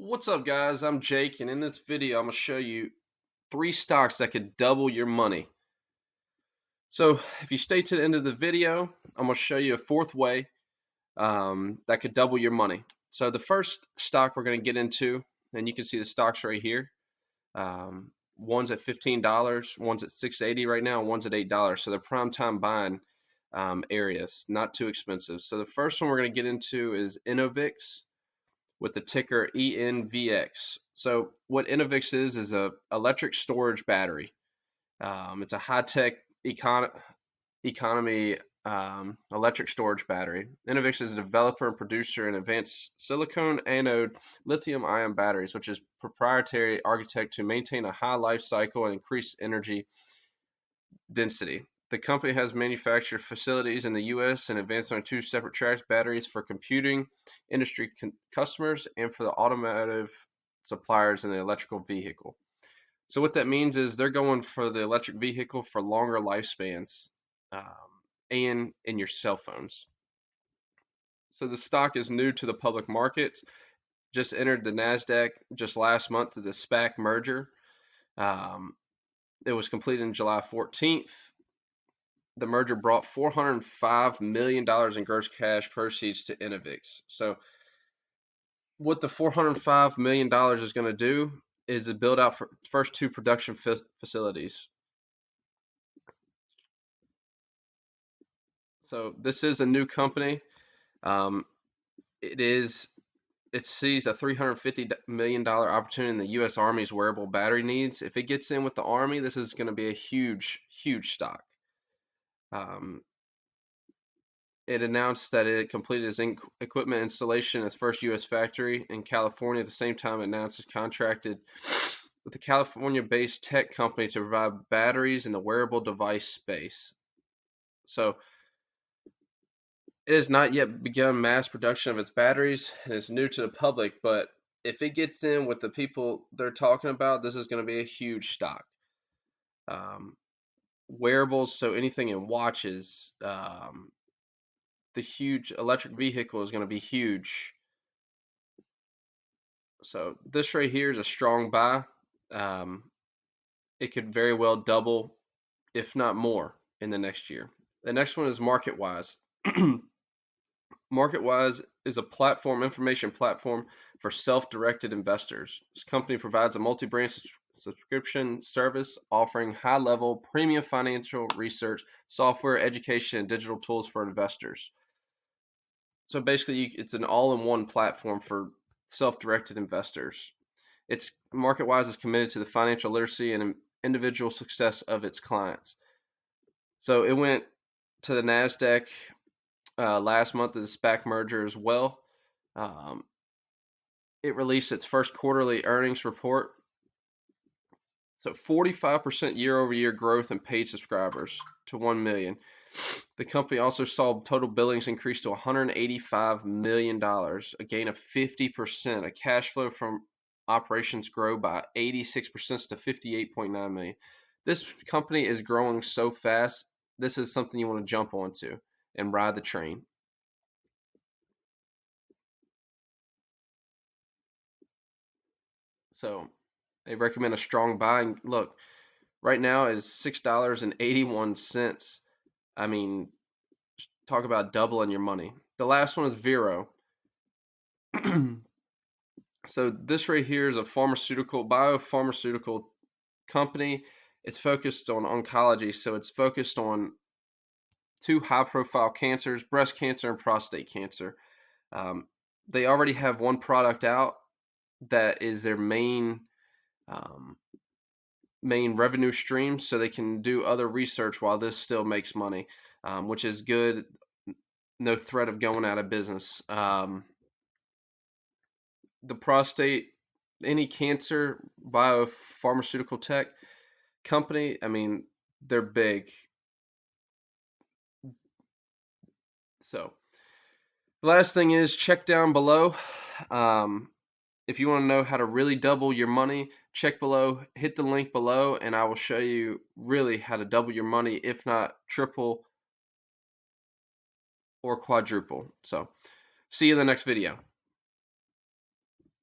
What's up, guys? I'm Jake, and in this video, I'm going to show you 3 stocks that could double your money. So, if you stay to the end of the video, I'm going to show you a fourth way that could double your money. So, the first stock we're going to get into, and you can see the stocks right here. One's at $15, one's at $6.80 right now, and one's at $8. So, they're prime time buying areas, not too expensive. So, the first one we're going to get into is Innovix with the ticker ENVX. So what Innovix is a electric storage battery. It's a high-tech economy electric storage battery. Innovix is a developer and producer in advanced silicon anode lithium-ion batteries, which is proprietary architect to maintain a high life cycle and increase energy density. The company has manufactured facilities in the U.S. and advanced on 2 separate tracks batteries for computing industry customers and for the automotive suppliers in the electrical vehicle. So what that means is they're going for the electric vehicle for longer lifespans and in your cell phones. So the stock is new to the public market, just entered the NASDAQ just last month to the SPAC merger. It was completed on July 14th. The merger brought $405 million in gross cash proceeds to Innovix. So what the $405 million is going to do is to build out for first 2 production facilities. So this is a new company. It sees a $350 million opportunity in the U.S. Army's wearable battery needs. If it gets in with the Army, this is going to be a huge, huge stock. It announced that it completed its equipment installation in its first U.S. factory in California. At the same time, it announced it contracted with a California-based tech company to provide batteries in the wearable device space. So it has not yet begun mass production of its batteries, and it's new to the public, but if it gets in with the people they're talking about, this is going to be a huge stock. Wearables, so anything in watches, the huge electric vehicle is going to be huge. So this right here is a strong buy. It could very well double, if not more, in the next year. The next one is MarketWise. MarketWise is a information platform for self-directed investors. This company provides a multi-brand subscription service offering high-level premium financial research, software, education, and digital tools for investors. So basically, it's an all-in-one platform for self-directed investors. MarketWise is committed to the financial literacy and individual success of its clients. So it went to the NASDAQ last month of the SPAC merger as well. It released its first quarterly earnings report. So 45% year-over-year growth in paid subscribers to 1 million. The company also saw total billings increase to $185 million, a gain of 50%. A cash flow from operations grow by 86% to $58.9 million. This company is growing so fast. This is something you want to jump onto and ride the train. So they recommend a strong buy. And look, right now it is $6.81. I mean, talk about doubling your money. The last one is Vero. So this right here is a biopharmaceutical company. It's focused on oncology, so it's focused on 2 high-profile cancers, breast cancer and prostate cancer. They already have 1 product out that is their main revenue stream, so they can do other research while this still makes money, which is good. No threat of going out of business. The prostate, any cancer biopharmaceutical tech company, I mean, they're big. So the last thing is check down below. If you want to know how to really double your money, check below, hit the link below, and I will show you really how to double your money, if not triple or quadruple. So see you in the next video.